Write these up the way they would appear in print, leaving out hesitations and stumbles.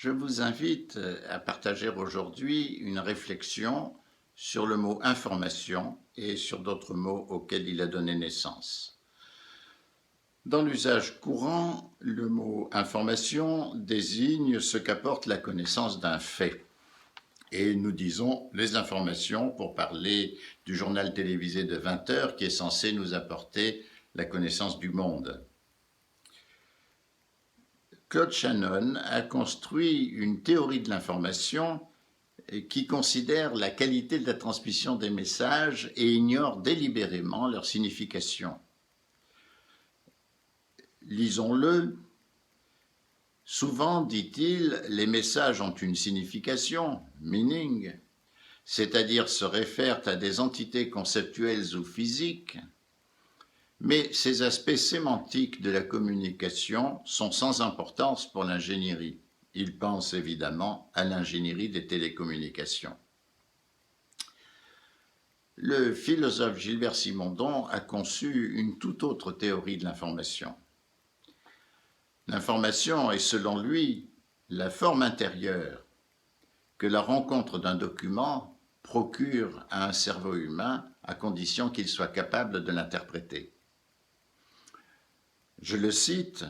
Je vous invite à partager aujourd'hui une réflexion sur le mot information et sur d'autres mots auxquels il a donné naissance. Dans l'usage courant, le mot information désigne ce qu'apporte la connaissance d'un fait. Et nous disons les informations pour parler du journal télévisé de 20 heures qui est censé nous apporter la connaissance du monde. Claude Shannon a construit une théorie de l'information qui considère la qualité de la transmission des messages et ignore délibérément leur signification. Lisons-le. Souvent, dit-il, les messages ont une signification, meaning, c'est-à-dire se réfèrent à des entités conceptuelles ou physiques, mais ces aspects sémantiques de la communication sont sans importance pour l'ingénierie. Il pense évidemment à l'ingénierie des télécommunications. Le philosophe Gilbert Simondon a conçu une toute autre théorie de l'information. L'information est, selon lui, la forme intérieure que la rencontre d'un document procure à un cerveau humain à condition qu'il soit capable de l'interpréter. Je le cite,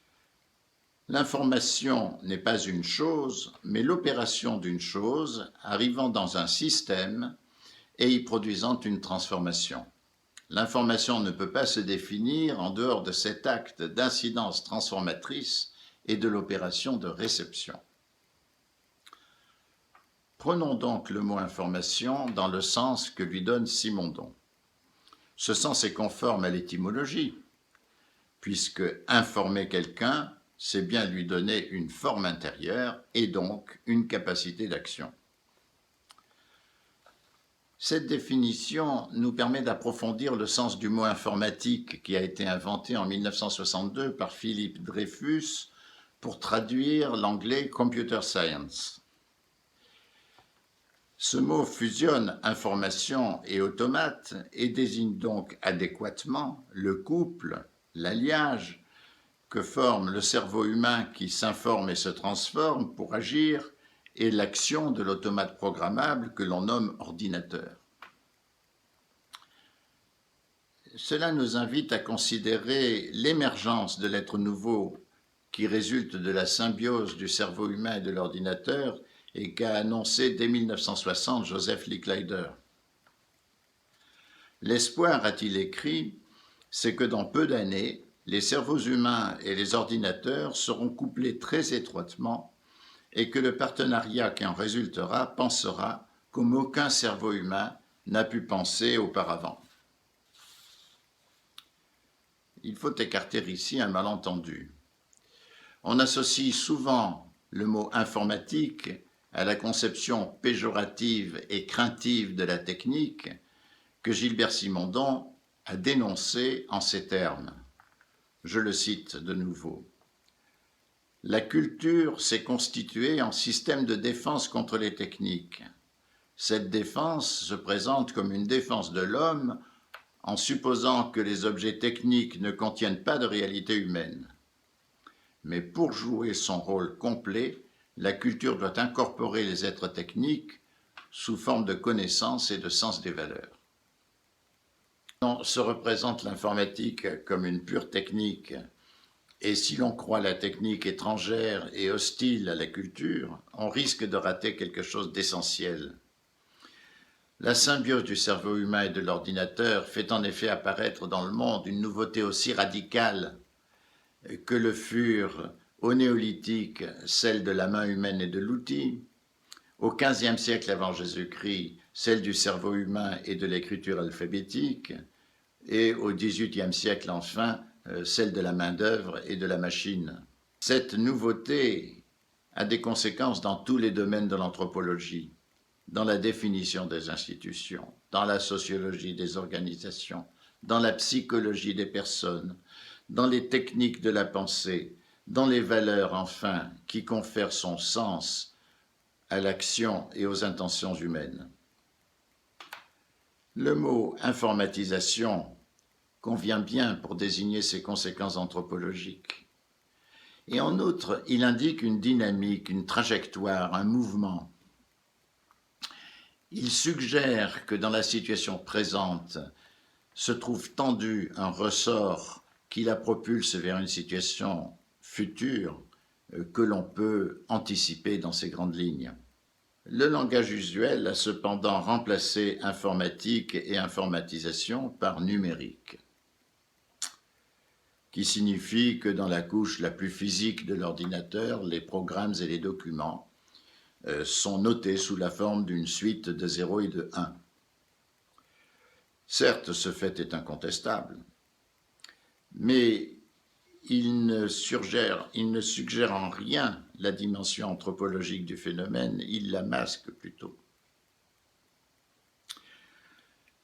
« L'information n'est pas une chose, mais l'opération d'une chose arrivant dans un système et y produisant une transformation. L'information ne peut pas se définir en dehors de cet acte d'incidence transformatrice et de l'opération de réception. » Prenons donc le mot information dans le sens que lui donne Simondon. Ce sens est conforme à l'étymologie, puisque informer quelqu'un, c'est bien lui donner une forme intérieure et donc une capacité d'action. Cette définition nous permet d'approfondir le sens du mot informatique qui a été inventé en 1962 par Philippe Dreyfus pour traduire l'anglais computer science. Ce mot fusionne information et automate et désigne donc adéquatement le couple, l'alliage que forme le cerveau humain qui s'informe et se transforme pour agir et l'action de l'automate programmable que l'on nomme ordinateur. Cela nous invite à considérer l'émergence de l'être nouveau qui résulte de la symbiose du cerveau humain et de l'ordinateur et qu'a annoncé dès 1960 Joseph Licklider. L'espoir, a-t-il écrit, c'est que dans peu d'années, les cerveaux humains et les ordinateurs seront couplés très étroitement et que le partenariat qui en résultera pensera comme aucun cerveau humain n'a pu penser auparavant. Il faut écarter ici un malentendu. On associe souvent le mot informatique à la conception péjorative et craintive de la technique que Gilbert Simondon a dénoncée en ces termes. Je le cite de nouveau. « La culture s'est constituée en système de défense contre les techniques. Cette défense se présente comme une défense de l'homme en supposant que les objets techniques ne contiennent pas de réalité humaine. Mais pour jouer son rôle complet, la culture doit incorporer les êtres techniques sous forme de connaissance et de sens des valeurs. On se représente l'informatique comme une pure technique, et si l'on croit la technique étrangère et hostile à la culture, on risque de rater quelque chose d'essentiel. La symbiose du cerveau humain et de l'ordinateur fait en effet apparaître dans le monde une nouveauté aussi radicale que le furent au néolithique celle de la main humaine et de l'outil, au XVe siècle avant Jésus-Christ celle du cerveau humain et de l'écriture alphabétique, et au XVIIIe siècle enfin celle de la main-d'œuvre et de la machine. Cette nouveauté a des conséquences dans tous les domaines de l'anthropologie, dans la définition des institutions, dans la sociologie des organisations, dans la psychologie des personnes, dans les techniques de la pensée, dans les valeurs, enfin, qui confèrent son sens à l'action et aux intentions humaines. Le mot « informatisation » convient bien pour désigner ces conséquences anthropologiques. Et en outre, il indique une dynamique, une trajectoire, un mouvement. Il suggère que dans la situation présente se trouve tendu un ressort qui la propulse vers une situation future que l'on peut anticiper dans ces grandes lignes. Le langage usuel a cependant remplacé informatique et informatisation par numérique, qui signifie que dans la couche la plus physique de l'ordinateur, les programmes et les documents sont notés sous la forme d'une suite de 0 et de 1. Certes, ce fait est incontestable, mais il ne suggère en rien la dimension anthropologique du phénomène, il la masque plutôt.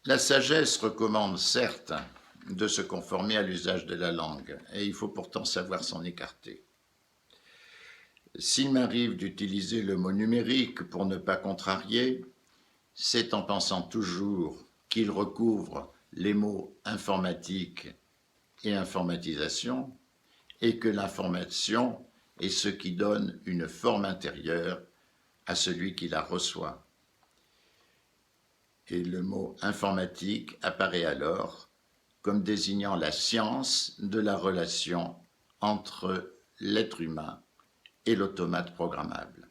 La sagesse recommande certes de se conformer à l'usage de la langue, et il faut pourtant savoir s'en écarter. S'il m'arrive d'utiliser le mot numérique pour ne pas contrarier, c'est en pensant toujours qu'il recouvre les mots informatique et informatisation, et que l'information est ce qui donne une forme intérieure à celui qui la reçoit. Et le mot informatique apparaît alors comme désignant la science de la relation entre l'être humain et l'automate programmable.